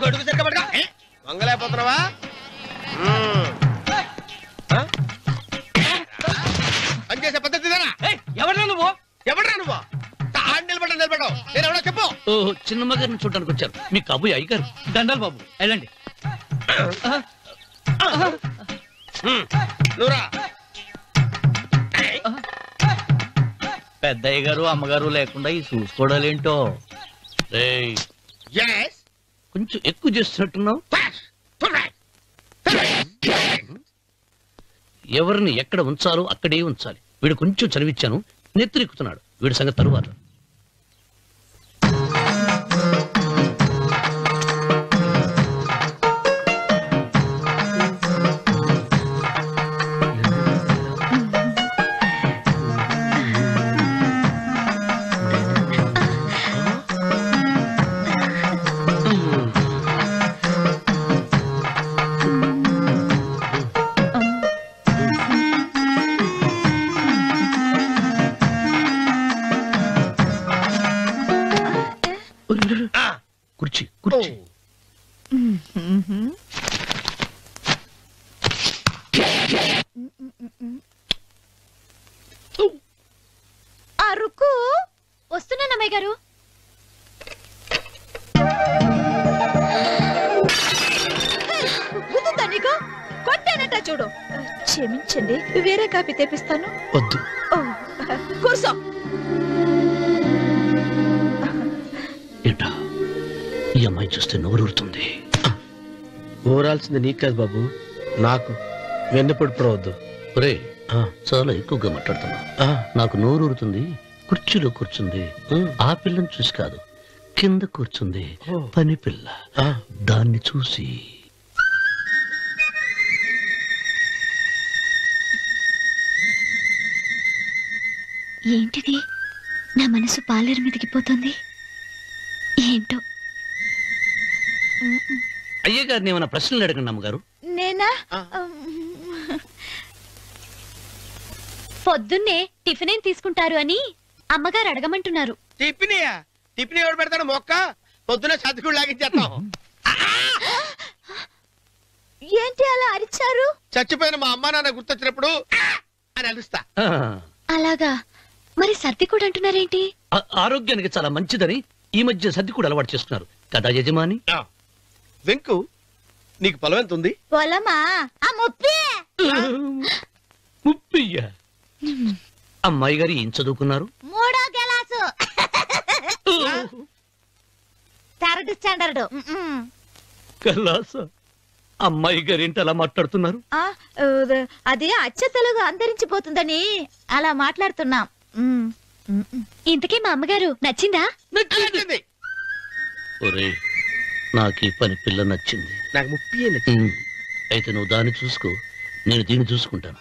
గొడుగు సరిగ్గా పడగా వంగలేకపోతున్నావా? పనిచేసే పద్ధతి ఎవరా నువ్వు? నిలబడవు నేను ఎవడో చెప్పు. చిన్నమ్మ గారిని చూడడానికి వచ్చారు మీ కాబోయే అయ్యగారు. దండాలు బాబు, వెళ్ళండి. నువ్వురా. పెద్దయ్య గారు అమ్మగారు లేకుండా ఈ చూసుకోవడాలేంటో. కొంచెం ఎక్కువ చేస్తున్నట్టున్నావు. ఎవరిని ఎక్కడ ఉంచాలో అక్కడే ఉంచాలి. వీడు కొంచెం చదివిచ్చాను, నెత్తిరెక్కుతున్నాడు. వీడి సంగతి తరువాత. కుర్చీ కుర్చీ. అరుకు వస్తున్నానమ్మాయి గారు. నీకు కొట్టానట చూడు. క్షమించండి, వేరే కాపీ తెప్పిస్తాను. వద్దు. కూర్చో. ఏటా ఈ అమ్మాయి చూస్తే నోరూరుతుంది. ఊరాల్సింది నీకు కాదు బాబు, నాకు. వెన్నెప్పుడు పడవద్దు. ఒరే, చాలా ఎక్కువగా మాట్లాడుతున్నా. నాకు నోరూరుతుంది. కుర్చీలో కూర్చుంది. ఆ పిల్లని చూసి కాదు, కింద కూర్చుంది పని పిల్ల. దాన్ని చూసి. ఏంటిది? నా మనసు పాలేరు మీదకి పోతుంది. ఏంటో. అయ్య గారిని ఏమైనా ప్రశ్నలు అడగండి అమ్మగారు. నేనా? పొద్దున్నే టిఫిన్ ఏం తీసుకుంటారు అని అమ్మగారు అడగమంటున్నారు. టిఫినియా? టిఫిన్ ఎవడు పెడతాడు మొక్క? పొద్దునే సతుకుడు లాగించేస్తాం. ఏంటి అలా అరిచారు? చచ్చిపోయిన మా అమ్మ నాన్న గుర్తొచ్చినప్పుడు అని అలుస్తా. అలాగా? మరి సర్ది కూడా అంటున్నారేంటి? ఆరోగ్యానికి చాలా మంచిదని ఈ మధ్య సర్ది కూడా అలవాటు చేస్తున్నారు కదా యజమాని. వెంకు, నీకు పొలం ఎంత ఉంది? పొలమా? ముప్పయ్యా. అమ్మాయి గారు ఏం చదువుకున్నారు? 3వ క్లాసు, 3rd స్టాండర్డ్. కలాసా. అమ్మాయి గారు ఏంటి అలా మాట్లాడుతున్నారు? అది అచ్చ తెలుగు అంతరించిపోతుందని అలా మాట్లాడుతున్నాం. ఇంతకీ మా అమ్మగారు నచ్చిందా? నచ్చింది. ఒరే, నాకు ఈ పని పిల్ల నచ్చింది. నాకు 30 నచ్చింది. అయితే నువ్వు దాన్ని చూసుకో, నేను దీన్ని చూసుకుంటాను.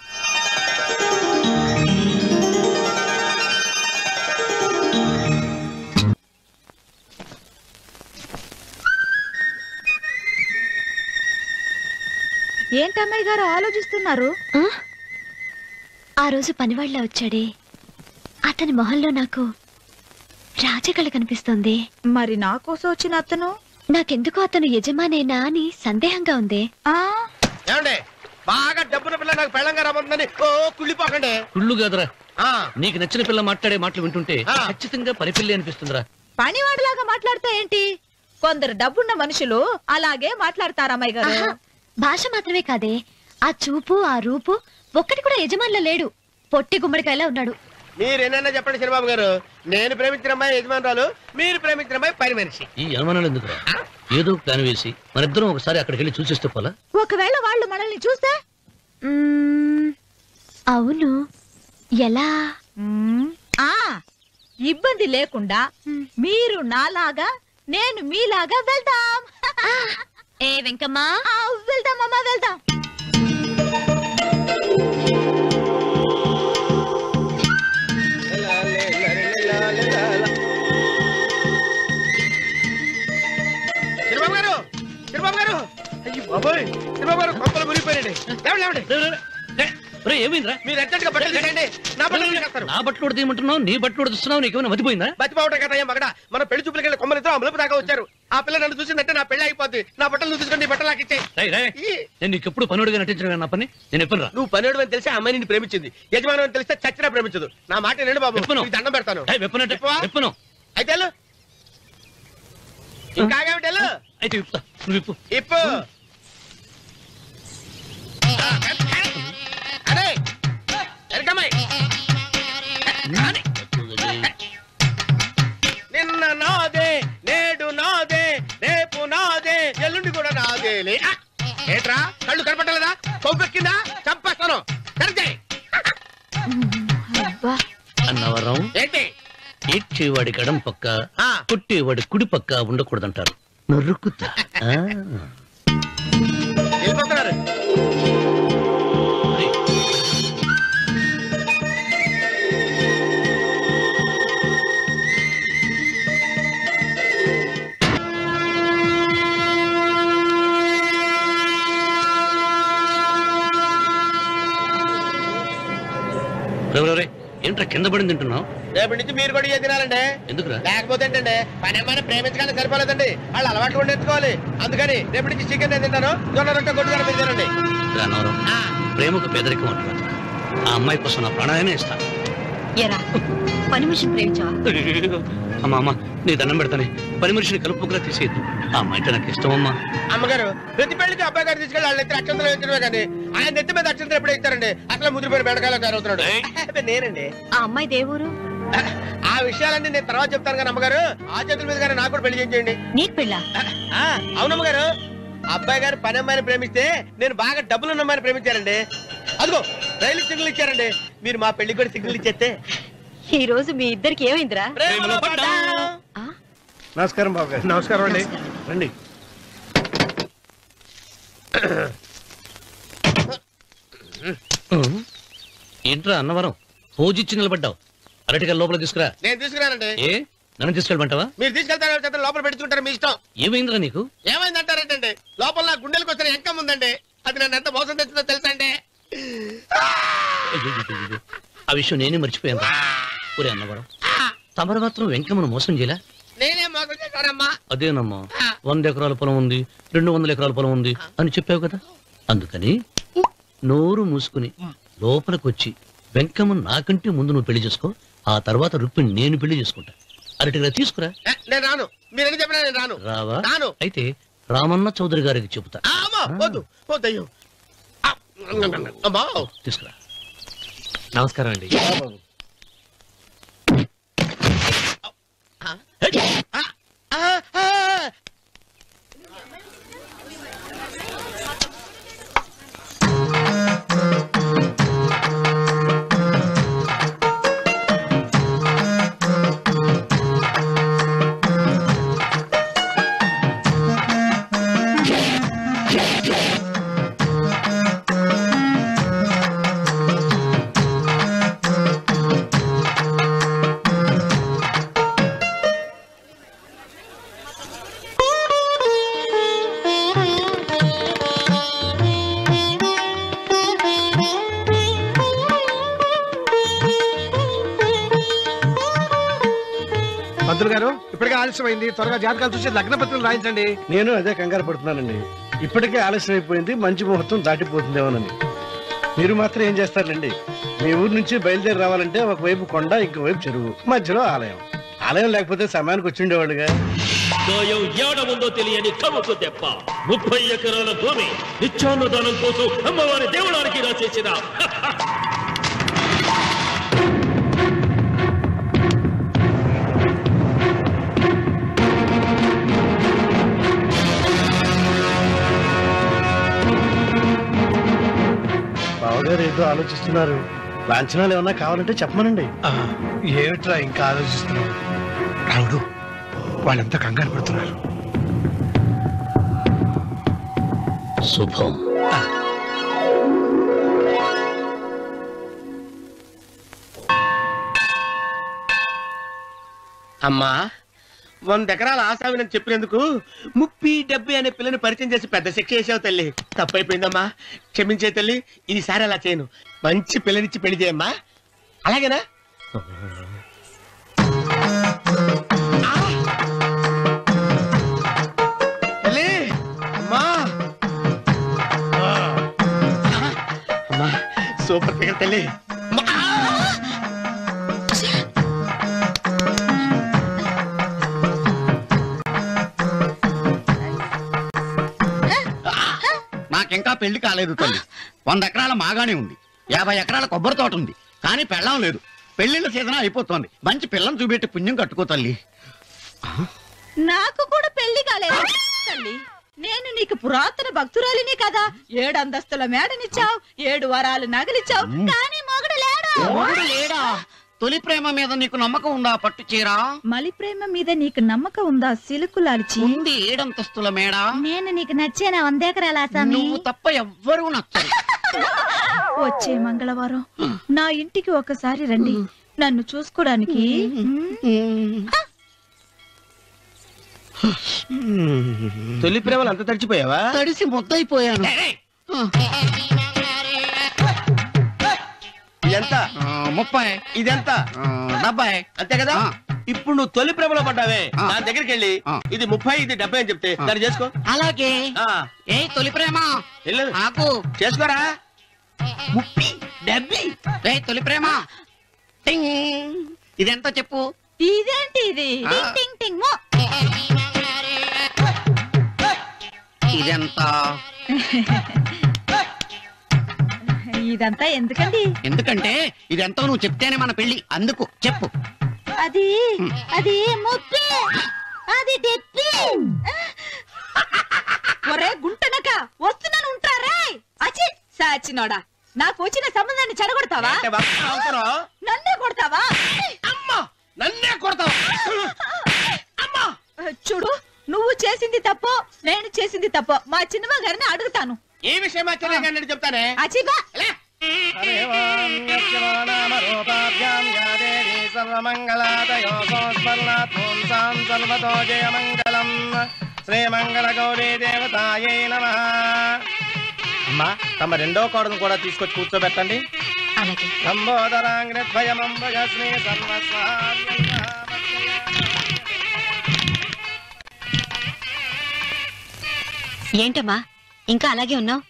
ఏంటమ్మాయి గారు ఆలోచిస్తున్నారు? ఆ రోజు పనివాళ్ళ వచ్చాడే, అతని మొహంలో నాకు రాజకళ కనిపిస్తుంది. మరి నా కోసం వచ్చిన అతను? నాకెందుకు అతను యజమానేనా అని సందేహంగా ఉంది. ఏమండి, బాగా డబ్బున పిల్ల నాకు పెళ్ళంగా రాబోతుందని కుళ్ళిపోకండి. కుళ్ళు కాదురా, నీకు నచ్చిన పిల్ల మాట్లాడే మాటలు వింటుంటే ఖచ్చితంగా పని పిల్లి అనిపిస్తుందిరా. పనివాడిలాగా మాట్లాడతా ఏంటి? కొందరు డబ్బున్న మనుషులు అలాగే మాట్లాడతారమ్మాయి గారు. భాష మాత్రమే కాదే, ఆ చూపు, ఆ రూపు ఒక్కటి కూడా యజమానిలో లేడు. పొట్టి గుమ్మడికాయలా ఉన్నాడు. మీరేనన్నా చెప్పండి చంద్రబాబు గారు, నేను ప్రేమించిన అమ్మాయి యజమానురాలు, మీరు ప్రేమించిన అమ్మాయి పని మనిషి. ఈ అనుమానాలు ఎందుకురా? ఏదో ప్లాన్ వేసి మనిద్దరం ఒకసారి అక్కడికి వెళ్ళి చూసేస్తే పోలా? ఒకవేళ వాళ్ళు మనల్ని చూస్తే? అవును, ఎలా? ఇబ్బంది లేకుండా మీరు నాలాగా, నేను మీలాగా వెళ్దాం. ఏ వెంకమ్మా, వెళ్దాం అమ్మా, వెళ్దాం. చంద్రబాబు గారు, చంద్రబాబు గారు, అయ్యి బాబోయ్, చంద్రబాబు గారు కొంపలు మురిగిపోయారండి. ఏమైందిరా? మీరు అర్జెంట్ గా బట్టలు తీసేయండి. నా బట్టలు నా బట్టలు తీయమంటున్నావు, నీ బట్టలు తీస్తున్నావు. నీకేమైనా మతిపోయిందా? బతిపోవటం కదా ఏం మగడ. మన పెళ్లి చూపులకి వెళ్ళి కొమ్మలితో అమలుపు దాకా వచ్చారు. ఆ పిల్ల నన్ను చూసిందంటే నా పెళ్లి అయిపోద్ది. నా బట్టలు నువ్వు తీసుకొని నీ బట్టలు నాకు ఇచ్చేయి. నేను నీకు ఎప్పుడు పనుడిగా నటించడం నా పని. నేను ఎప్పుడు రా. నువ్వు పనివాడు అని తెలిసి ఆ అమ్మాయి నిన్ను ప్రేమించింది. యజమాని అని తెలిస్తే చచ్చినా ప్రేమించదు. నా మాట వినండి బాబు, నీకు దండం పెడతాను. విప్పను అయితే వెళ్ళు. ఇంకా ఆగావిటి వెళ్ళు. అయితే విప్పుతా, నువ్వు విప్పు. ఇప్పు. అరే ఎరకమ్మాయి, నిన్న నాదే, నేడు నాదే, రేపు నాదే, ఎల్లుండి కూడా నాదేలే. ఏట్రా కళ్ళు కనపట్టలేదా? కొవ్వెక్కిందా? చంపేస్తాను. కరెక్టే. అన్నవరం ఏంటి? ఏడ్చేవాడి గడం పక్క, కొట్టేవాడి కుడి పక్క ఉండకూడదంటారు. నరుక్కుతా. వెళ్ళిపోతున్నారు. ఏంట్రా కింద పడింది తింటున్నావు? రేపటి నుంచి మీరు కూడా తినాలండి. ఎందుకురా? లేకపోతే ఏంటండి, పని ఏమైనా ప్రేమించగానే సరిపోలేదండి, వాళ్ళు అలవాట్లు కూడా నేర్చుకోవాలి. అందుకని రేపటి నుంచి చికెన్ నేను తింటాను, జొన్న రొట్టె కొట్టుగా మీరు తినండి. అన్నవరం, ప్రేమకు పేదరికం అంటారు. ఆ అమ్మాయి కోసం నా ప్రాణాలనే ఇస్తాను. పని మనిషిని ప్రేమించావా? అమ్మా అమ్మ, నీ దండం పెడతానే. పని మనిషిని కలుపుకులా తీసేయద్దు. ఆ అమ్మాయి అంటే నాకు ఇష్టం అమ్మా. అమ్మగారు ప్రతి పెళ్లికి అబ్బాయి గారు తీసుకెళ్ళి వాళ్ళ ఎత్తి అక్షంతలు వేయించడమే కానీ ఆయన నెత్తి మీద అక్షంతలు ఎప్పుడే ఇస్తారండి. అసలు ముదిరిపోయిన బెడకాయలు తయారవుతున్నాడు. నేనండి. ఆ అమ్మాయి దేవురు. ఆ విషయాలన్నీ నేను తర్వాత చెప్తాను కానీ అమ్మగారు, ఆ చేతుల మీద కానీ నాకు కూడా పెళ్లి చేయండి. నీకు పెళ్ళా? అవునమ్మగారు, అబ్బాయి గారు పని అమ్మాయిని ప్రేమిస్తే నేను బాగా డబ్బులున్న అమ్మాయిని ప్రేమించారండి. అదిగో రైలు సిగ్నల్ ఇచ్చారండి. మీరు మా పెళ్లికి కూడా సిగ్నల్ ఇచ్చేస్తే. ఈ రోజు మీ ఇద్దరికి ఏమైందిరా? నమస్కారం బాబు గారు. నమస్కారం అండి. రండి. ఏంట్రా అన్నవరం, పోజిచ్చి నిలబడ్డావు? అరటిగా లోపల తీసుకురా. నేను తీసుకురానండి. ఏ నన్ను తీసుకెళ్ళమంటావా? మీరు తీసుకెళ్తారు, లోపల పెట్టుకుంటారు, మీ ఇష్టం. ఏమైందిరా నీకు? ఏమైందంటారేంటండి? లోపల నా గుండెలకు వచ్చిన ఎంకం ఉందండి. అది నన్ను ఎంత మోసం తెచ్చిందో తెలుసా అండి? ఆ విషయం నేనే మర్చిపోయాను. ఒరే అన్నవరం, తమరు మాత్రం వెంకమ్మను మోసం చేయలే? నేనే మోసం చేశానమ్మా. అదేనమ్మా, 100 ఎకరాల పొలం ఉంది, 200 ఎకరాల పొలం ఉంది అని చెప్పావు కదా. అందుకని నోరు మూసుకుని లోపలికి వచ్చి వెంకమ్మను నాకంటే ముందు నువ్వు పెళ్లి చేసుకో. ఆ తర్వాత రుక్మిణి నేను పెళ్లి చేసుకుంటా. అరటిగా తీసుకురా. నేను రాను. మీరని చెప్పినా నేను రాను. రావా? రాను. అయితే రామన్న చౌదరి గారికి చెబుతా. వద్దు వద్దయ్యో. తీసుకురా. నమస్కారం అండి. పంతులు గారు, ఇప్పటికే ఆలస్యమైంది. త్వరగా జాతకాలు చూసి లగ్న పత్రికలు రాయించండి. నేను అదే కంగారు పడుతున్నానండి. ఇప్పటికే ఆలస్యం అయిపోయింది, మంచి ముహూర్తం దాటిపోతుందేమోనని. మీరు మాత్రం ఏం చేస్తారండి? మీ ఊరు నుంచి బయలుదేరి రావాలంటే ఒకవైపు కొండ, ఇంకోవైపు చెరువు, మధ్యలో ఆలయం. ఆలయం లేకపోతే సమయానికి వచ్చి ఉండేవాడుగా. ఏడముందో తెలియని కవుకు దెబ్బ. 30 ఎకరాల భూమి నిత్యాన్నదానం కోసం అమ్మవారి దేవుడానికి రాసేసిన బావగారు ఏదో ఆలోచిస్తున్నారు. లాంఛనాలు ఏమన్నా కావాలంటే చెప్పమనండి. ఏమిట్రా ఇంకా ఆలోచిస్తున్నావు? రావుడు, వాళ్ళంతా కంగారు పడుతున్నారు. శుభం. అమ్మా, 100 ఎకరాల ఆశావినని చెప్పినందుకు 30-70 అనే పిల్లని పరిచయం చేసి పెద్ద శిక్ష చేసావు తల్లి. తప్పైపోయిందమ్మా, క్షమించే తల్లి. ఈసారి అలా చేయను. మంచి పిల్లనిచ్చి పెళ్లి చేయమ్మా. అలాగేనా? సూపర్ ఫిగర్ తల్లి. నాకింకా పెళ్లి కాలేదు తల్లి. 100 ఎకరాల మాగానే ఉంది, 50 ఎకరాల కొబ్బరి తోట ఉంది, కానీ పెళ్ళం లేదు. పెళ్లిళ్ళ సీజన్ అయిపోతుంది. మంచి పిల్లని చూపెట్టి పుణ్యం కట్టుకో తల్లి. నాకు కూడా పెళ్లి కాలేదు తల్లి. నేను నీకు పురాతన భక్తురాలిని కదా. 7 అంతస్తుల మేడనిచ్చావు, 7 వరాలు నగలిచ్చావు, కానీ మొగుడు లేడు. మొగుడు లేడా? తొలి ప్రేమ మీద నీకు నమ్మకం ఉందా? పట్టు చీరా. మలి ప్రేమ మీద నీకు నమ్మకం ఉందా? సిలుకులాల్చి ఉంది 7 అంతస్తుల మేడ. నేను నీకు నచ్చేనా 100 ఎకరాల ఆసామి? నువ్వు తప్ప ఎవ్వరూ నచ్చరు. వచ్చే మంగళవారం నా ఇంటికి ఒకసారి రండి, నన్ను చూసుకోవడానికి. తొలి ప్రేమలు అంత తడిచిపోయావా? తడిసి ముద్దయిపోయాను. ఇదెంత? 30. ఇదెంత? 70. అంతే కదా. ఇప్పుడు నువ్వు తొలి ప్రేమలో పడ్డావే, దాని దగ్గరికి వెళ్ళి ఇది 30 ఇది 70 అని చెప్తే దాన్ని చేసుకో. అలాగే. ఏ తొలి ప్రేమ వెళ్ళు, ఆకు చేసుకోరా. 30 70. ఏ తొలి ప్రేమ టింగ్. ఇదెంత చెప్పు. ఇదేంటి ఇది? టింగ్ టింగ్ టింగ్ మో. ఇదెంత? ఇదంతా ఎందుకండి? ఎందుకంటే ఇదెంతో నువ్వు చెప్తేనే మన పెళ్లి. అందుకు చెప్పు. అది అది 30, అది 70. ఒరే గుంటనక వస్తున్నాను, ఉంటారా? అచి సాచినోడా, నాకు వచ్చిన సంబంధాన్ని చెడగొడతావా? అంటే భక్తి అవసరం. నన్నే కొడతావా? అమ్మా, నన్నే కొడతావా? అమ్మా, చూడు, నువ్వు చేసింది తప్పు, నేను చేసింది తప్పు. మా చిన్నమ్మ గారిని అడుగుతాను. ఈ విషయం ఆశ్చర్యంగా చెప్తానే. అచిబా శ్రీమంగళ గౌరీ దేవతాయై నమః. అమ్మా, తమ రెండో కోడను కూడా తీసుకొచ్చి కూర్చోబెట్టండి. అలాగే. లంబోదరాంగ్రద్వయమంబుజ శ్రీ ఏంటమ్మా ఇంకా అలాగే ఉన్నావు?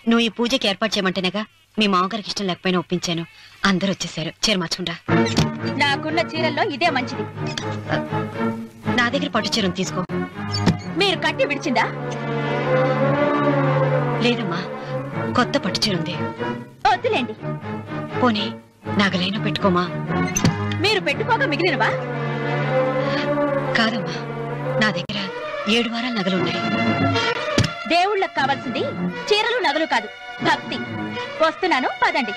నువ్వు ఈ పూజకి ఏర్పాటు చేయమంటేనేగా మీ మామగారికి ఇష్టం లేకపోయినా ఒప్పించాను. అందరూ వచ్చేసారు. చీర మార్చుకుంటా. నాకున్న చీరల్లో ఇదే మంచిది. నా దగ్గర పట్టు చీరను తీసుకో. మీరు కట్టి విడిచిందా? లేదమ్మా, కొత్త పట్టు చీర ఉంది. వద్దులేండి. పోనీ నాగలైనా పెట్టుకోమా. మీరు పెట్టుకోక మిగిలినవా? కాదమ్మా, నా దగ్గర 7 వారాల నగలున్నాయి. దేవుళ్ళకు కావాల్సింది చీరలు నగలు కాదు, భక్తి. వస్తున్నాను, పదండి.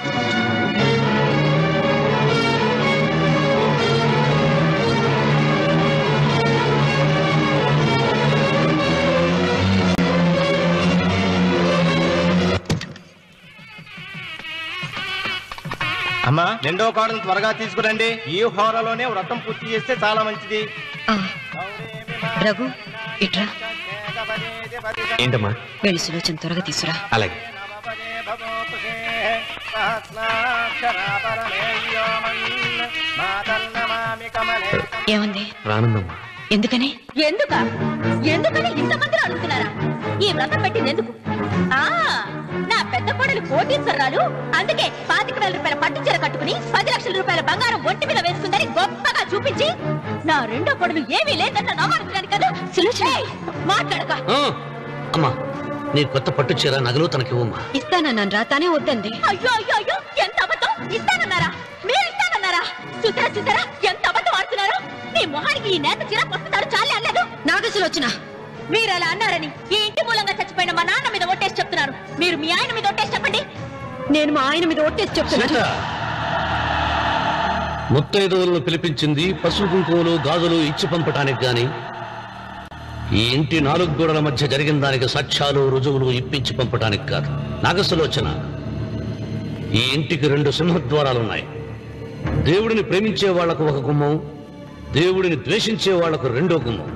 అమ్మా, రెండో కోడను త్వరగా తీసుకురండి. ఈ హోరలోనే వ్రతం పూర్తి చేస్తే చాలా మంచిది. రఘు, ఇట్రా. ఏంటమ్మా? వెళ్ళి సులోచన త్వరగా తీసురా. అలాగే. ఏమంది? రానుందమ్మా. ఎందుకని? ఎందుకని ఇంతమందిని అడుగుతున్నారా? ఈ వ్రతం పెట్టింది ఎందుకు? నా పెద్ద కోడలు కోటీశ్వరరాలు, అందుకే 25,000 రూపాయల పట్టు చీర కట్టుకుని 10 లక్షల రూపాయల బంగారం ఒంటి మీద వేసుకుందని గొప్పగా చూపించి నా రెండో కోడలు ఏమీ లేదన్న నమ్మకానికి కదా. సులోచన, మాట్లాడక. అమ్మా, నీ కొత్త పట్టు చీర నగలు తనకివ్వమ్మా. ఇస్తానన్నాను రా, తానే వద్దంది. అయ్యో అయ్యో అయ్యో, ఎంత అబద్ధం! ఇస్తానన్నారా? మీరు ఇస్తానన్నారా? చూసారా ఎంత అబద్ధం ఆడుతున్నారు? నీ మొహానికి ఈ నేత చీర వస్తున్నాడు చాలే అనలేదు. నాగ సులోచన, మీరు అలా అన్నారని ఈ ఇంటి మూలంగా చచ్చిపోయిన మా నాన్న మీద ఒట్టేసి చెప్తున్నారు. మీరు మీ ఆయన మీద ఒట్టేసి చెప్పండి. నేను మా ఆయన మీద ఒట్టేసి చెప్తున్నా. ముత్తైదువులను పిలిపించింది పసుపు కుంకుమలు గాజులు ఇచ్చి పంపటానికి గాని, ఈ ఇంటి 4 గోడల మధ్య జరిగిన దానికి సాక్ష్యాలు రుజువులు ఇప్పించి పంపటానికి కాదు. నాగసులోచన, ఈ ఇంటికి 2 సింహద్వారాలున్నాయి. దేవుడిని ప్రేమించే వాళ్లకు ఒక గుమ్మం, దేవుడిని ద్వేషించే వాళ్లకు 2వ గుమ్మం.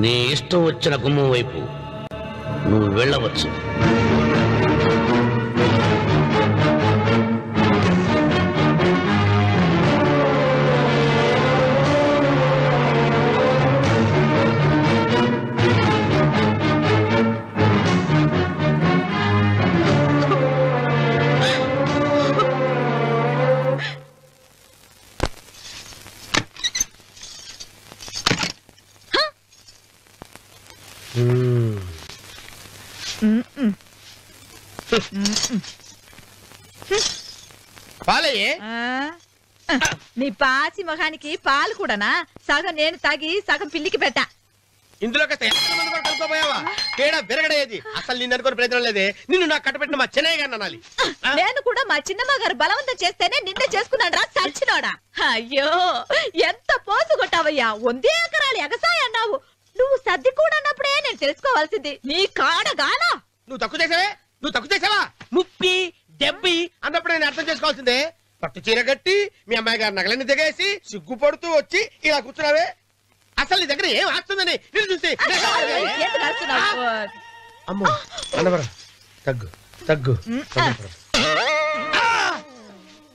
నీ ఇష్టం వచ్చిన గుమ్మం వైపు నువ్వు వెళ్ళవచ్చు. పాలయ్యే నీ పాసి మొహానికి పాలు కూడానా? సగం నేను తాగి సగం పిల్లికి పెట్టా. ఇందులో కలుపుకోపోయావా? తేడా విరగడేది. అసలు నిన్ను అనుకునే ప్రయత్నం లేదే. నిన్ను నాకు కట్టబెట్టిన మా చెన్నయ్య గారిని అనాలి. నేను కూడా మా చిన్నమ్మ గారు బలవంతం చేస్తేనే నిన్నే చేసుకున్నాడు రా చచ్చినోడా. అయ్యో ఎంత పోసు కొట్టావయ్యా. 100 ఎకరాలు ఎగసాయ అన్నావు. నువ్వు సర్ది కూడా అన్నప్పుడే నేను తెలుసుకోవాల్సింది. నీ కాడగానా? నువ్వు తక్కువ చేసావా? 30, 70 అన్నప్పుడు నేను అర్థం చేసుకోవాల్సిందే. పట్టు చీర కట్టి మీ అమ్మాయి గారు నగలన్నీ దిగేసి సిగ్గుపడుతూ వచ్చి ఇలా కూర్చున్నావే. అసలు నీ దగ్గర ఏం వస్తుందని నేను చూసి అమ్మో అన్నవరం తగ్గు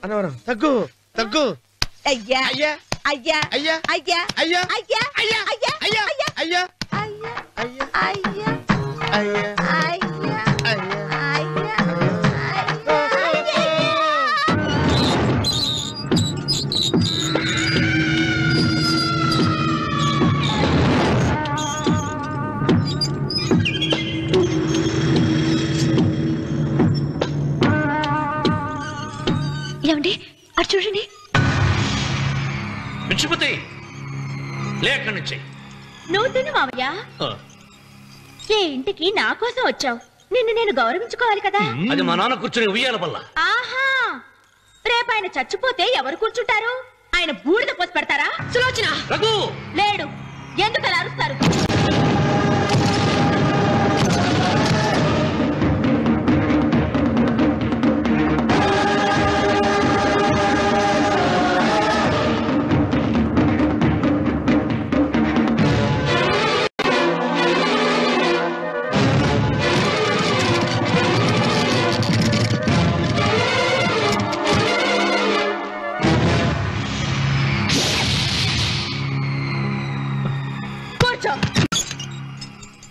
అన్నవరం తగ్గు అయ్యా అయ్యా అయ్యా అయ్యా అయ్యా అయ్యా అయ్యా అయ్యా అయ్యా అయ్యా అయ్యా అయ్యా అయ్యా అయ్యా అయ్యా అయ్యా ఏమండి అటు చూడండి. పిచ్చిపోతే లేక నుంచి నువ్వు తిను మావయ్య. ఏ ఇంటికి నా కోసం వచ్చావు. నిన్ను నేను గౌరవించుకోవాలి కదా. అది మా నాన్న కూర్చుని ఉయ్యాల వల్ల. ఆహా, రేపు ఆయన చచ్చిపోతే ఎవరు కూర్చుంటారు? ఆయన బూడిద పోసి పెడతారా? సులోచన రఘు లేడు. ఎందుకు అలా అరుస్తారు?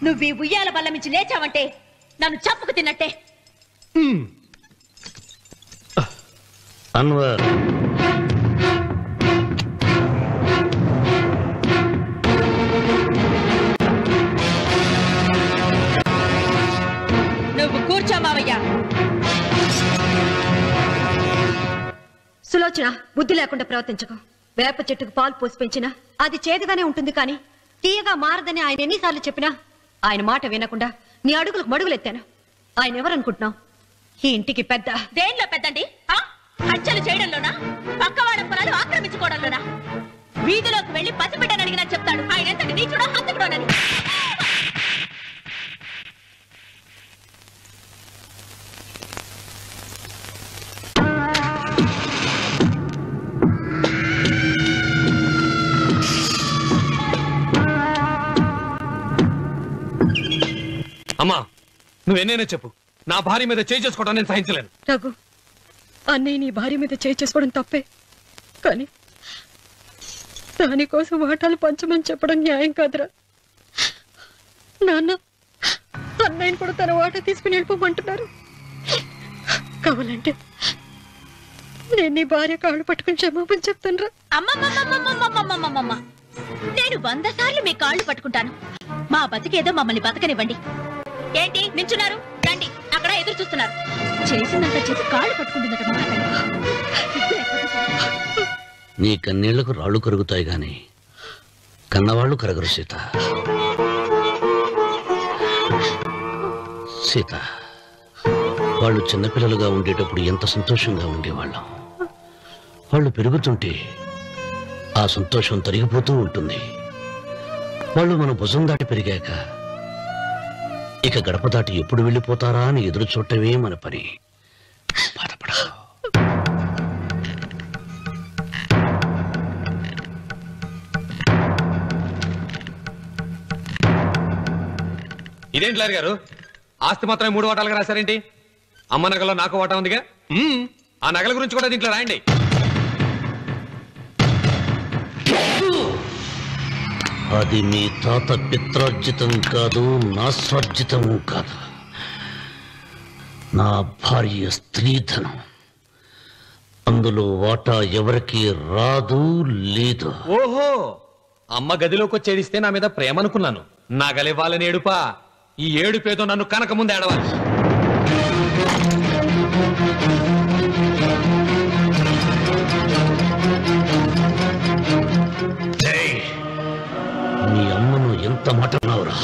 నువ్వు ఈ ఉయ్యాల బల్ల మించి లేచావంటే నన్ను చప్పుకు తిన్నట్టే. అన్వర్ నువ్వు కూర్చో మావయ్య. సులోచన, బుద్ధి లేకుండా ప్రవర్తించకు. వేప చెట్టుకు పాలు పోసి పెంచినా అది చేదుగానే ఉంటుంది, కానీ తీయగా మారదని ఆయన ఎన్నిసార్లు చెప్పినా ఆయన మాట వినకుండా నీ అడుగులకు మడుగులెత్తాను. ఆయన ఎవరనుకుంటున్నావు? ఈ ఇంటికి పెద్ద. దేనిలో పెద్దండి? హత్యలు చేయడంలోనా? పక్కవాడ పొలాలు ఆక్రమించుకోవడంలోనా? వీధిలోకి వెళ్లి పసిబిడ్డని అడిగినా చెప్తాడు ఆయన ఎంతటి నీచుడో హంతకుడోనని. అమ్మా, నువ్వెన్నైనా చెప్పు, నా భార్య మీద చేయి చేసుకోవడం నేను సహించలేను. రఘు, అన్నయ్య నీ భార్య మీద చేయి చేసుకోవడం తప్పే, కానీ దానికోసం వాటాలు పంచమని చెప్పడం న్యాయం కాదురా. నాన్న అన్నయ్యని కూడా తన వాటా తీసుకుని వెళ్ళిపోమంటున్నారు. కావాలంటే నేను నీ భార్య కాళ్ళు పట్టుకుని క్షమాపణ చెప్తాను రా. అమ్మమ్మమ్మమ్మమ్మమ్మమ్మమ్మమ్మ, నేను 100 సార్లు మీ కాళ్ళు పట్టుకుంటాను. మా బతికేదో మమ్మల్ని బతకనివ్వండి. ఏంటి నించున్నారు? రండి, అక్కడ ఎదురు చూస్తున్నారు. చేసిందంతా చేసి కాళ్ళు పట్టుకుంటుందట మా అతను. నీ కన్నీళ్లకు రాళ్లు కరుగుతాయి గాని కన్నవాళ్లు కరగరు సీత. సీత, వాళ్ళు చిన్నపిల్లలుగా ఉండేటప్పుడు ఎంత సంతోషంగా ఉండేవాళ్ళం. వాళ్ళు పెరుగుతుంటే ఆ సంతోషం తరిగిపోతూ ఉంటుంది. వాళ్ళు మన భుజం దాటి పెరిగాక ఇక గడప దాటి ఎప్పుడు వెళ్ళిపోతారా అని ఎదురు చూడటమే మన పని. బాధపడ. ఇదేంటి లారి గారు, ఆస్తి మాత్రమే 3 వాటాలుగా రాశారేంటి? అమ్మ నగలో నాకు వాటా ఉందిగా. ఆ నగల గురించి కూడా దీంట్లో రాయండి. అది మీ తాత పిత్రార్జితం కాదు, నా స్వార్జితం కాదు. నా భార్య స్త్రీధనం. అందులో వాటా ఎవరికి రాదు, లేదు. ఓహో, అమ్మ గదిలోకి వచ్చేడిస్తే నా మీద ప్రేమ అనుకున్నాను. నగలివ్వాలని ఏడుపా. ఈ ఏడుపేదో నన్ను కనక ముందు ఏడవాలి. నీ అమ్మను ఎంత మాట అన్నావురా?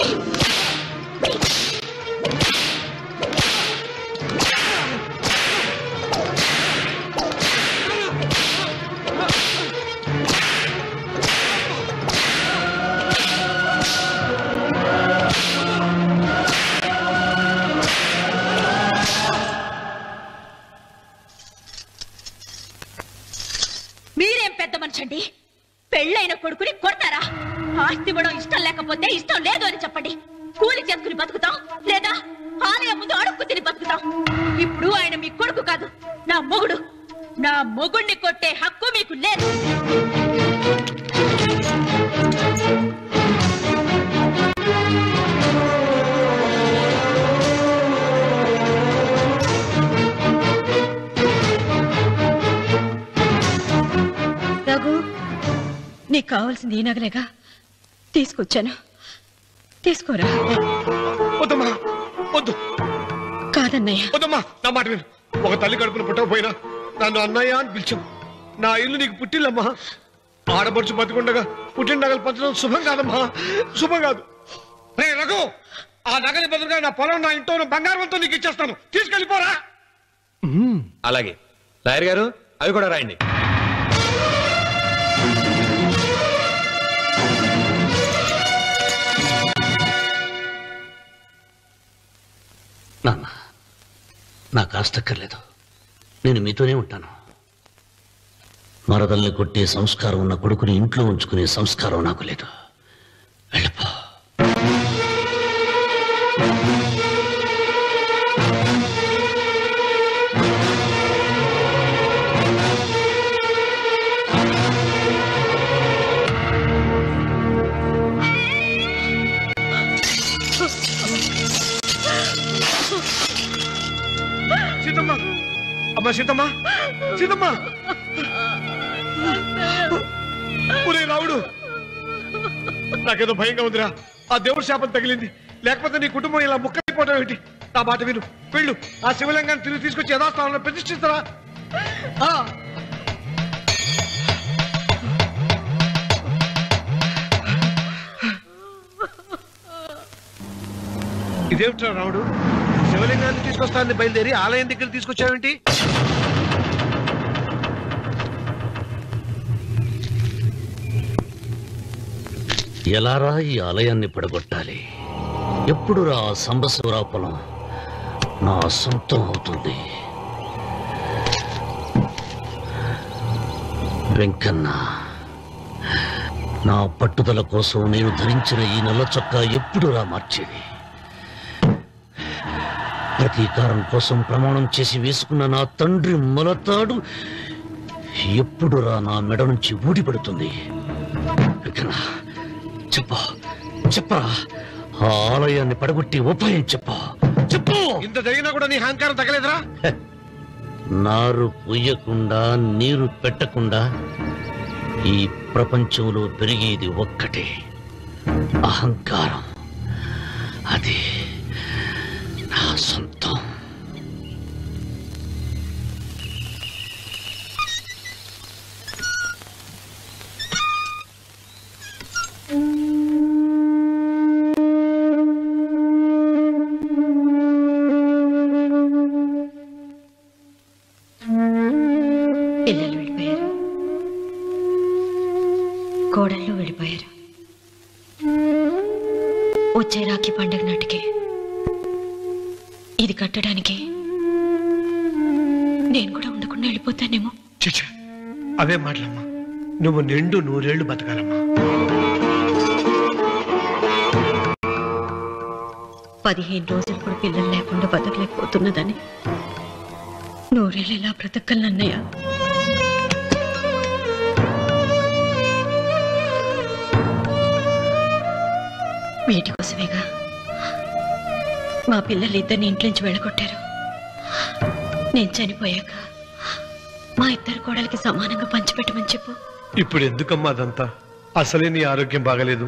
మీరేం పెద్ద మనిషండి, పెళ్ళైన కొడుకుని కొడతారా? ఆస్తి ఇవ్వడం ఇష్టం లేకపోతే ఇష్టం లేదు అని చెప్పండి. కూలి చేసుకుని బతుకుతాం, లేదా ఆలయం ముందు అడుక్కు తిని బతుకుతాం. ఇప్పుడు ఆయన మీ కొడుకు కాదు, నా మొగుడు. నా మొగుడిని కొట్టే హక్కు మీకు లేదు. రఘు, నీకు కావాల్సింది ఈ నగలేగా, తీసుకొచ్చాను. తీసుకోరా. వద్దమ్మా, వద్దు. కాదన్నయ్య. వద్దమ్మా, నా మాట విను. ఒక తల్లి కడుపును పుట్టకపోయినా నన్ను అన్నయ్య అని పిలిచావు. నా ఇల్లు నీకు పుట్టిల్లమ్మా. ఆడపడుచు బతికుండగా పుట్టిన నగలు పంచడం శుభం కాదమ్మా, శుభం కాదు. రే రఘు, ఆ నగలి బదులుగా నా పొలం, నా ఇంట్లో బంగారంతో నీకు ఇచ్చేస్తాను. తీసుకెళ్ళిపోరా. అలాగే. లాయర్ గారు, అవి కూడా రాయండి. నాన్న, నాకు ఆస్తక్కర్లేదు. నేను మీతోనే ఉంటాను. మరదల్ని కొట్టే సంస్కారం ఉన్న కొడుకుని ఇంట్లో ఉంచుకునే సంస్కారం నాకు లేదు. వెళ్ళిపో. సీతమ్మ, అమ్మా సీతమ్మ, సీతమ్మ. ఒరే రావుడు, నాకేదో భయంగా ఉందిరా. ఆ దేవుడి శాపం తగిలింది. లేకపోతే నీ కుటుంబం ఇలా ముక్కైపోవడం ఏంటి? నా మాట విను, వెళ్ళు. ఆ శివలింగాన్ని తిరిగి తీసుకొచ్చి యథాస్థానంలో ప్రతిష్ఠిస్తారా? ఇదేమిట్రా రావుడు, శివలింగాన్ని తీసుకొస్తానని బయలుదేరి ఆలయం దగ్గర తీసుకొచ్చావేంటి? ఎలారా ఈ ఆలయాన్ని పడగొట్టాలి? ఎప్పుడురా సంబశివరాపురం నా సొంతం అవుతుంది? వెంకన్న, నా పట్టుదల కోసం నేను ధరించిన ఈ నల్ల చొక్కా ఎప్పుడురా మార్చేది? ప్రతీకారం కోసం ప్రమాణం చేసి వేసుకున్న నా తండ్రి మొలతాడు ఎప్పుడురా నా మెడ నుంచి ఊడిపడుతుంది? వెంకన్న, చెప్పరా, ఆ ఆలయాన్ని పడగొట్టి ఉపాయం చెప్పు. ఇంత జరిగినా కూడా నీ అహంకారం తగలేదురా? నారు పొయ్యకుండా నీరు పెట్టకుండా ఈ ప్రపంచంలో పెరిగేది ఒక్కటే, అహంకారం. అది నా సొంతం. పిల్లలు వెళ్ళిపోయారు, కోడళ్ళు వెళ్ళిపోయారు. వచ్చే రాఖీ పండుగ నాటికి ఇది కట్టడానికి నేను కూడా ఉండకుండా వెళ్ళిపోతానేమో. చిచ్చా, అవే మాటలమ్మా. నువ్వు నిండు 100 ఏళ్ళు బతకాలమ్మా. 15 రోజులు కూడా పిల్లలు లేకుండా బతకలేకపోతున్నదని 100 ఏళ్ళు ఎలా బ్రతకలన్నయ్య? వీటి కోసమేగా మా పిల్లలు ఇద్దరిని ఇంట్లోంచి వెళ్ళగొట్టారు. నేను చనిపోయాక మా ఇద్దరు కోడలికి సమానంగా పంచిపెట్టమని చెప్పు. ఇప్పుడు ఎందుకమ్మా అదంతా? అసలే నీ ఆరోగ్యం బాగలేదు.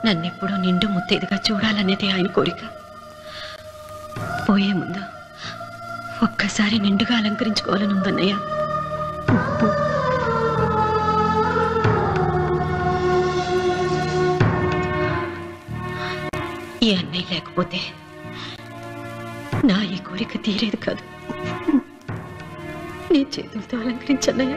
నన్నెప్పుడు నిండు ముత్తైదుగా చూడాలనేది ఆయన కోరిక. పోయే ముందు ఒక్కసారి నిండుగా అలంకరించుకోవాలని ఉందన్నయ్య. ఈ అన్నయ్య లేకపోతే నా ఈ కోరిక తీరేది కాదు. నీ చేతులతో అలంకరించన్నయ్య.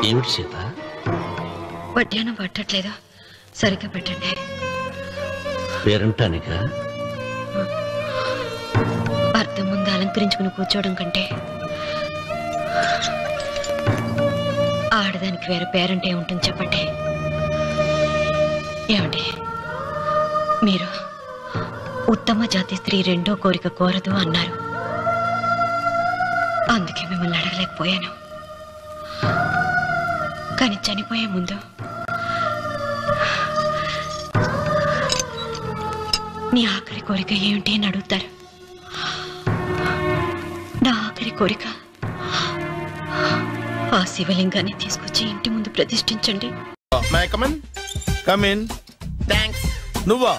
ఏమిటి సీత? వడ్డానం పట్టట్లేదా? సరిగ్గా పెట్టండి. పేరంటానికా? అర్థం ముందు అలంకరించుకుని కూర్చోవడం కంటే ఆడదానికి వేరే పేరంటే ఉంటుంది చెప్పండి. ఏమండి, మీరు ఉత్తమ జాతి స్త్రీ రెండో కోరిక కోరదు అన్నారు. అందుకే మిమ్మల్ని అడగలేకపోయాను. కానీ చనిపోయే ముందు నీ ఆఖరి కోరిక ఏమిటి అని అడుగుతారు. నా ఆఖరి కోరిక ఆ శివలింగాన్ని తీసుకొచ్చి ఇంటి ముందు ప్రతిష్ఠించండి. నువ్వా?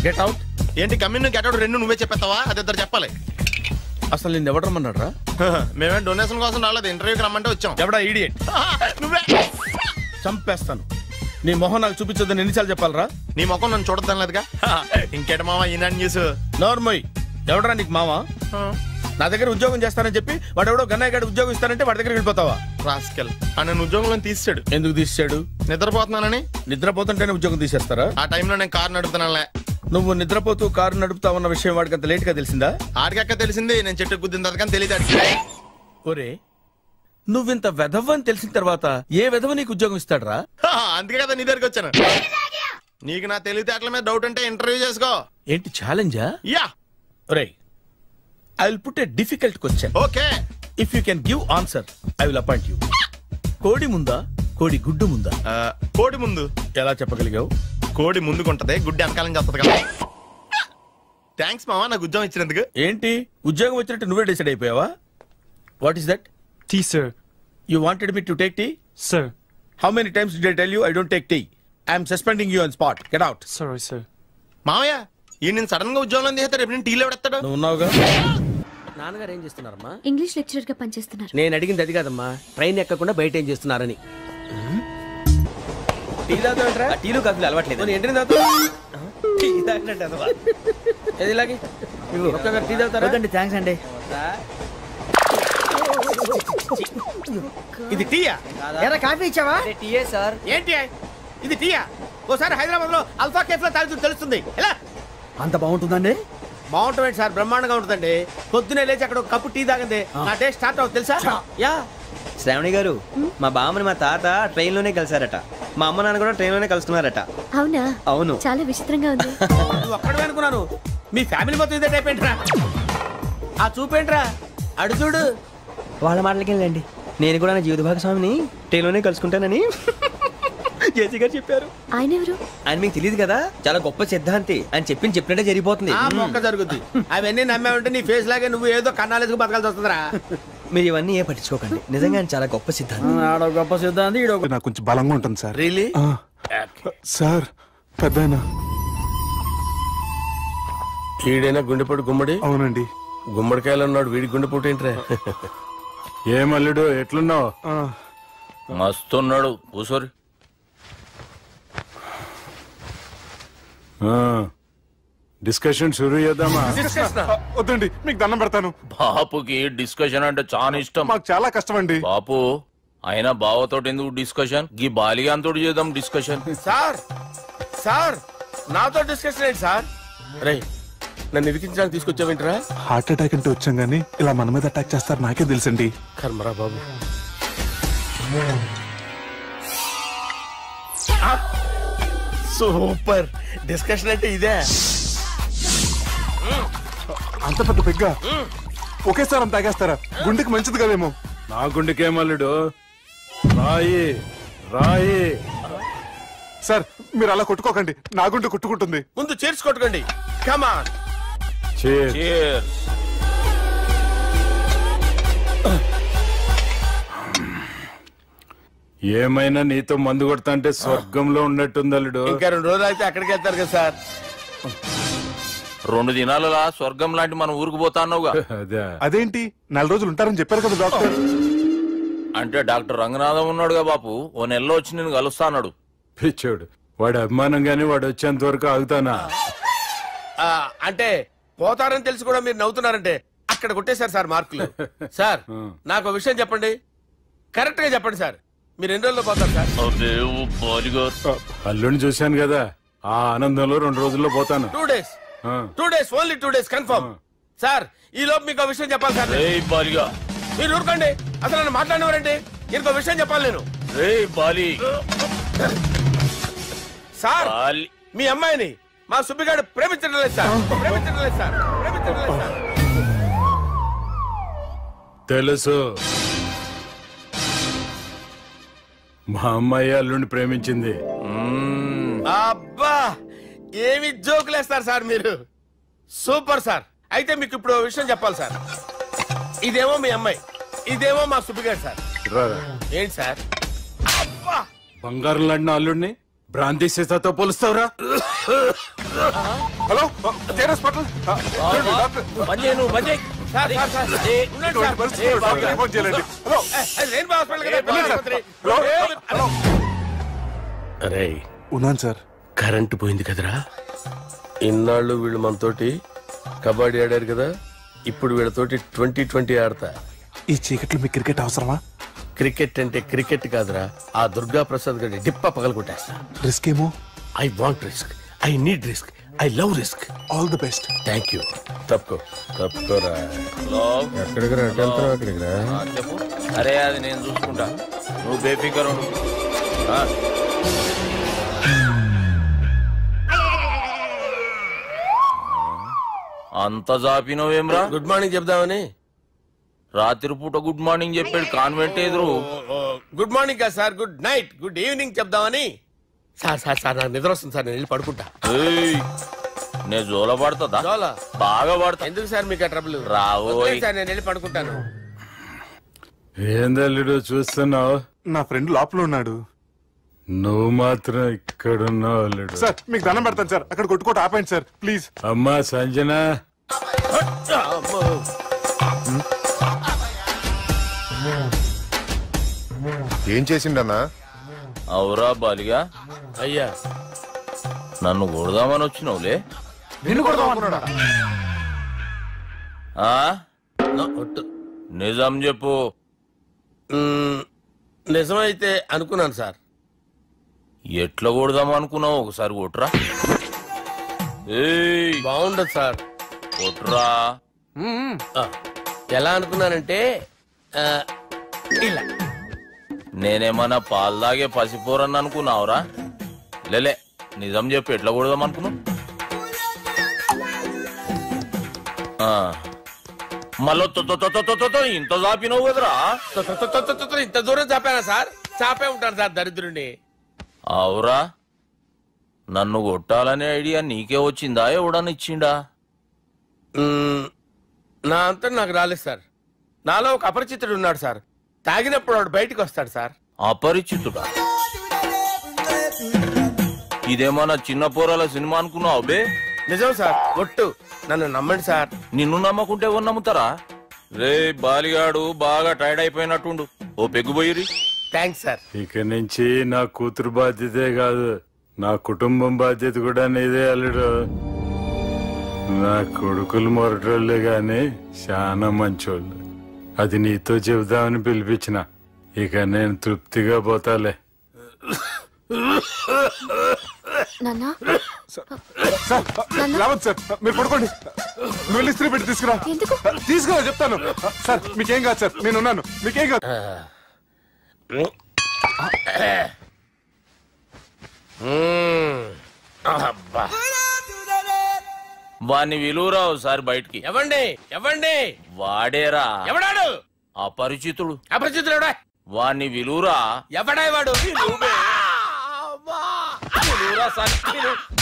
Get out. ఏంటి కమిన్ గెట్ అవుట్ రెండు నువ్వే చెప్పేస్తావా? అది ఇద్దరు చెప్పాలి. అసలు నేను ఎవరు రమ్మన్నాడు రా? మేమే డొనేషన్ కోసం రాలేదు, ఇంటర్వ్యూకి రమ్మంటే వచ్చాం. ఎవడా ఈడియట్? నువ్వే. చంపేస్తాను. నీ మొహం నాకు చూపించొద్దని ఎన్నిసార్లు చెప్పాలరా? నీ ముఖం నన్ను చూడద్దాం లేదుగా. ఇంకేట మామ ఈనాడు న్యూస్. నోర్మోయ్, ఎవడరా నీకు మామ? నా దగ్గర ఉద్యోగం చేస్తానని చెప్పి వాడు ఎవడో గన్నయ్య గారి ఉద్యోగం ఇస్తానంటే వాడి దగ్గర వెళ్ళిపోతావా? రాస్కెల్ నన్ను ఉద్యోగంలో తీసాడు. ఎందుకు తీసాడు? నిద్రపోతున్నానని. నిద్రపోతుంటేనే ఉద్యోగం తీసేస్తారా? ఆ టైంలో నేను కారు నడుపుతున్నానులే. నువ్వు నిద్రపోతూ కారు నడుపుతావన్న విషయం వాడికి అంత లేట్ గా తెలిసిందా? ఆడికక్క తెలిసింది, నేను చెట్టు గుద్దిన తర్వాత కానీ తెలియదు. ఒరే, నువ్వింత వెధవ్ అని తెలిసిన తర్వాత ఏ వెధవ నీకు ఉద్యోగం ఇస్తాడరా? అందుకే కదా నీ దగ్గరికి వచ్చాను. నీకు నా తెలివితేటల మీద డౌట్ అంటే ఇంటర్వ్యూ చేసుకో. ఏంటి ఛాలెంజా? యా. ఒరే, I will put a difficult question. Okay. If you can give answer I will appoint you. కోడి ముందా, కోడి గుడ్డు ముందా? కోడి ముందు. ఎలా చెప్పగలిగావు? కోడి ముందుకుంటది, గుడ్డి వెనకాలం చేస్తుంది కదా. థ్యాంక్స్ మామా నాకు ఉద్యోగం ఇచ్చినందుకు. ఏంటి ఉద్యోగం వచ్చినట్టు నువ్వే డిసైడ్ అయిపోయావా? What is that? Tea sir. You wanted me to take tea? Sir. How many times did I tell you I don't take tea? I am suspending you on spot. Get out. Sorry, sir. మామయ్య ఈ నేను sudden గా ఉద్యోగంలో తీస్తాడు. రేపు నేను టీలో పెడతాడు. నువ్వు ఉన్నావుగా. నాన్నగారు ఏం చేస్తున్నారమ్మా? ఇంగ్లీష్ లెక్చరర్ గా పనిచేస్తున్నారు. నేను అడిగింది అది కాదమ్మా, ట్రైన్ ఎక్కకుండా బయట ఏం చేస్తున్నారని. టీ తాగుతాంట్రా? టీలు కాఫీలు అలవాట్లేదు. ఏంటి తాగుతా? టీ తాగినట్టు ఏది ఇలాగే ఒక్కగారు టీ తాగుతారా? థ్యాంక్స్ అండి. ఇది టీయా? కాఫీ ఇచ్చావా? టీయే సార్. ఏంటి ఇది టీయా? ఓసారి హైదరాబాద్ లో అల్ఫా కేఫ్ లో తాగుతూ తెలుస్తుంది. ఎలా అంత బాగుంటుందండి? బాగుంటుంది సార్, బ్రహ్మాండంగా ఉంటుందండి. పొద్దునే లేచి అక్కడ ఒక కప్పు టీ తాగింది నా డే స్టార్ట్ అవుతుంది తెలుసా? యా. శ్రావణి గారు, మా బామ్మని మా తాత ట్రైన్ లోనే కలిసారట. మా అమ్మ నాన్న కూడా ట్రైన్ లోనే కలుస్తున్నారట. అవునా? అవును. చాలా విచిత్రంగా ఉంది. నువ్వు ఒక్కడే అనుకున్నాను, మీ ఫ్యామిలీ మొత్తం ఇదే టైప్ ఏంట్రా? ఆ చూపేంట్రా? అడు చూడు. వాళ్ళ మాటలకి వెళ్ళండి. నేను కూడా నా జీవిత భాగస్వామిని ట్రైన్ లోనే కలుసుకుంటానని జేసీ గారు చెప్పారు. ఆయన ఎవరు? ఆయన మీకు తెలియదు కదా, చాలా గొప్ప సిద్ధాంతి అని చెప్పినట్టే జరిగిపోతుంది. ఆ మొక్క జరుగుద్ది. అవన్నీ నమ్మావంటే నీ ఫేస్ లాగే నువ్వు ఏదో కన్నాలేసుకు బతకాల్సి వస్తుందిరా. మీరు ఇవన్నీ ఏ పట్టించుకోకండి. నిజంగా ఆయన చాలా గొప్ప సిద్ధాంతి. గొప్ప సిద్ధాంతి. నాకు కొంచెం బలంగా ఉంటుంది సార్. రియలీ? సార్ పెద్దయినా. ఈడైనా గుండెపోటు గుమ్మడి? అవునండి. గుమ్మడికాయలు ఉన్నాడు, వీడి గుండెపోటు ఏంట్రా? ఏమల్లుడు ఎట్లున్నావు? మస్తున్నాడు కూసోరి. డిస్కషన్ షురూ చేద్దామా? వద్దండి, మీకు దండం పెడతాను. బాపుకి డిస్కషన్ అంటే చాలా ఇష్టం. మాకు చాలా కష్టం అండి. బాపు అయినా బావతోటి ఎందుకు డిస్కషన్? గీ బాలిగాంతోటి చేద్దాం డిస్కషన్. సార్ సార్ నాతో డిస్కషన్ ఏంటి సార్? రే నన్ను ఇరికించడానికి తీసుకొచ్చావేంట్రా? హార్ట్ అటాక్ అంటే వచ్చాం గానీ ఇలా మన మీద అటాక్ చేస్తారు నాకే తెలుసండి. కర్మరా బాబు. సూపర్ డిస్కషన్ అంటే ఇదే. అంత పెద్ద పెగ్గ ఒకేసారి అంత తాగేస్తారా? గుండెకి మంచిది కదేమో. నా గుండెకేమల్లుడు రాయి రాయి. సార్ మీరు అలా కొట్టుకోకండి, నా గుండె కొట్టుకుంటుంది. ముందు చేర్చి కొట్టుకోండి. కమాన్. ఏమైనా నీతో మందు కొడతా అంటే స్వర్గంలో ఉన్నట్టుంది అల్లుడు. ఇంకా 2 రోజులు అయితే అక్కడికి వెళ్తారు కదా సార్. 2 దినాలలా స్వర్గం లాంటి మన ఊరికి పోతా అన్నావుగా. అదేంటి 4 రోజులు ఉంటారని చెప్పారు కదా డాక్టర్. అంటే డాక్టర్ రంగనాథం ఉన్నాడుగా బాపు, ఓ నెలలో వచ్చి నేను కలుస్తా అన్నాడు. పిచ్చోడు, వాడు అభిమానంగానే వాడు వచ్చేంత వరకు ఆగుతానా? అంటే పోతారని తెలిసి కూడా మీరు నవ్వుతున్నారంటే అక్కడ కొట్టేశారు సార్ మార్కులు. సార్ నాకు విషయం చెప్పండి, కరెక్ట్ గా చెప్పండి సార్. మీరు ఎన్ని రోజుల్లో పోతారు సార్? అల్లుడిని చూశాను కదా, ఆ ఆనందంలో 2 రోజుల్లో పోతాను. 2 days. 2 days, only 2 days confirm. Sir ఈ లోపు మీకు విషయం చెప్పాలి సార్. మీరు ఊరుకోండి, అసలు నన్ను మాట్లాడినవారండి. ఇంకో విషయం చెప్పాలి నేను. సార్ మీ అమ్మాయిని మా సుబ్బిగాడు ప్రేమించడం లేదు సార్. ప్రేమించడం లేదు సార్. ప్రేమించడం లేదు సార్. తెలుసు, మా అమ్మాయి అల్లుడిని ప్రేమించింది. అబ్బా ఏమి జోకులేస్తారు సార్ మీరు. Super sir. అయితే మీకు ఇప్పుడు విషయం చెప్పాలి సార్. ఇదేమో మీ అమ్మాయి, ఇదేమో మా సుబ్బిగాడు సార్. ఏంటి సార్? బంగారం లాంటి అల్లుడిని భ్రాంతి సీతాతో పోలుస్తావురా? Hello hospital. అరే ఉన్నాను సార్. కరెంటు పోయింది కదరా. ఇన్నాళ్ళు వీళ్ళు మనతోటి కబడ్డీ ఆడారు కదా, ఇప్పుడు వీళ్ళతోటి 2020 ఆడతా. ఈ చీకట్లో మీకు క్రికెట్ అవసరమా? క్రికెట్ అంటే క్రికెట్ కాదురా, ఆ దుర్గా ప్రసాద్ గారి డిప్ప పగల కొట్టేస్తా. రిస్క్ ఏమో. I want risk, I need risk, I love risk. All the best. Thank you. తప్పుకోరా. ఎక్కడికి రా? అక్కడికి రా. చెప్పు. అరే అది నేను చూసుకుంటా, నువ్వు బేఫికర్ ఉండు. అంత జాపినవేమ్రా? గుడ్ మార్నింగ్ చెప్దామని. రాత్రి పూట గుడ్ మార్నింగ్ చెప్పాడు కాన్వెంట్ ఎదురు. గుడ్ మార్నింగ్ కదా sir, good night, good evening చెప్దామని. సార్ సార్ సార్ నాకు నిద్ర వస్తుంది సార్, నేను వెళ్ళి పడుకుంటా. నేను జోల పడుతుందా? జోలా బాగా పడతా. ఎందుకు సార్ మీకు ఆ ట్రబుల్? రావు సార్, నేను వెళ్ళి పడుకుంటాను. ఏందల్లుడు చూస్తున్నావు? నా ఫ్రెండ్ లోపల ఉన్నాడు, నువ్వు మాత్రం ఇక్కడున్నావు అల్లుడు. సార్ మీకు దండం పెడతాను సార్, అక్కడ కొట్టుకోట ఆపండి సార్ ప్లీజ్. అమ్మా సంజన, ఏం చేసిండన్నా? అవురా బాలిగా. అయ్యా నన్ను కొడదామని వచ్చినావులే. నిన్ను కొడదామన్నాడా? నిజం చెప్పు. నిజమైతే అనుకున్నాను సార్. ఎట్లా కొడదాం అనుకున్నావు? ఒకసారి కొట్రా. బాగుండదు సార్. కొట్రా. ఎలా అనుకున్నానంటే ఇలా. నేనేమన్నా పాలు తాగే పసిపోరని అనుకున్నావురా? లేలే, నిజం చెప్పు, ఎట్లా కొడదాం అనుకున్నావు? మళ్ళీ ఇంత చాపినావు కదరా? ఇంత దూరం చాపానా సార్? చాపే ఉంటాను సార్ దరిద్రుడిని. అవురా, నన్ను కొట్టాలనే ఐడియా నీకే వచ్చిందా? ఎవడని ఇచ్చిండా? నా అంతా నాకు రాలేదు సార్. నాలో ఒక అపరిచితుడు ఉన్నాడు సార్. తాగినప్పుడు వాడు బయటికి వస్తాడు సార్. అపరిచితుడా? ఇదేమన్నా చిన్న పోరాల సినిమా అనుకున్నావు బే? నిజం సార్, ఒట్టు, నన్ను నమ్మండి సార్. నిన్ను నమ్మకుంటే ఎవరు నమ్ముతారా? రే బాలిగాడు బాగా టైర్డ్ అయిపోయినట్టుండు, ఓ పెగ్గుపోయిరి. Thanks sir. ఇక నుంచి నా కూతురు బాధ్యతే కాదు, నా కుటుంబం బాధ్యత కూడా నీదే అల్లుడు. నా కొడుకులు మొరటోళ్ళే గాని చాలా మంచోళ్ళు. అది నీతో చెబుదామని పిలిపించిన. ఇక నేను తృప్తిగా పోతాలే. సార్ మీరు పడుకోండి, నువ్వు ఇస్త్రీ పెట్టి తీసుకురా. తీసుకురా చెప్తాను. సార్ మీకేం కాదు సార్, నేనున్నాను, మీకేం కాదు. వాణ్ణి విలువరా ఒకసారి బయటికి. ఎవండి ఎవండి వాడేరా ఎవడాడు? అపరిచితుడు. అపరిచితుడు ఎవడా? వాణ్ణి విలువరా. ఎవడా వాడు?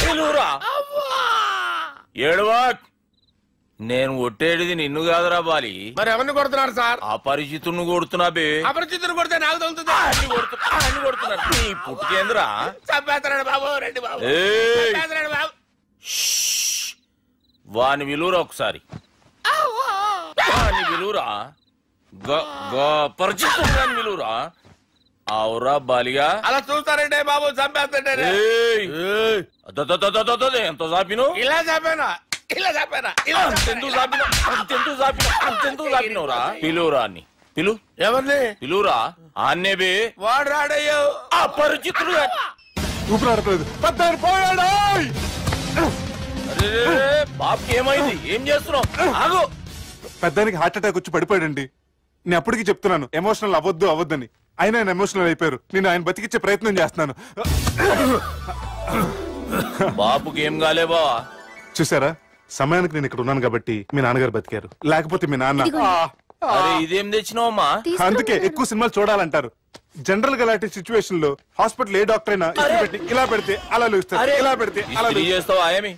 విలువరా. ఏడవా. నేను కొట్టేడిది నిన్ను కాదురా బాలి. మరి ఎవరిని కొడుతున్నారు సార్? అపరిచితుడిని కొడుతున్నా బే. అపరిచితుడు కొడితే నాకు తగులుతుంది. అన్ని కొడుతున్నారు. నీ పుట్టుకేంద్రా? చంపేస్తున్నాడు బాబు, రండి బాబు. ఏయ్. చంపేస్తున్నాడు బాబు. వాని విలువరా ఒకసారి. వాని విలువరా. పరిచితుడు విలువరా. అవురా బాలిగా. అలా చూస్తారంటే బాబు, చంపేస్తాడు. ఎంత చాపిను? ఇలా చంపానా? ఇలా చంపానా? అంతెందుకు చాపినవురా? పిలువురా అన్ని. పిలు. ఎవరిని పిలువురా. ఆన్నే బే. వాడు రాడయ్యో. అపరిచితుడు. ఊపిరాడట్లేదు. బాబుకి ఏమైంది? ఏం చేస్తున్నావు? ఆగు. పెద్దానికి హార్ట్ అటాక్ వచ్చి పడిపోయాడండి. నేను అప్పటికి చెప్తున్నాను ఎమోషనల్ అవ్వద్దని. ఆయన ఎమోషనల్ అయిపోయారు. నేను ఆయన బతికిచ్చే ప్రయత్నం చేస్తున్నాను. బాబుకి ఏం కాలే బావా? చూసారా, సమయానికి నేను ఇక్కడ ఉన్నాను కాబట్టి మీ నాన్నగారు బతికారు. లేకపోతే మీ నాన్న. అరే ఇదేం తెచ్చినావమ్మా? అందుకే ఎక్కువ సినిమాలు చూడాలంటారు. జనరల్ గా అలాంటి సిచ్యువేషన్ లో హాస్పిటల్ ఏ డాక్టర్ అయినా ఇలా పెడితే అలా లూస్తారు, ఇలా పెడితే అలా చేస్తావా? ఏమి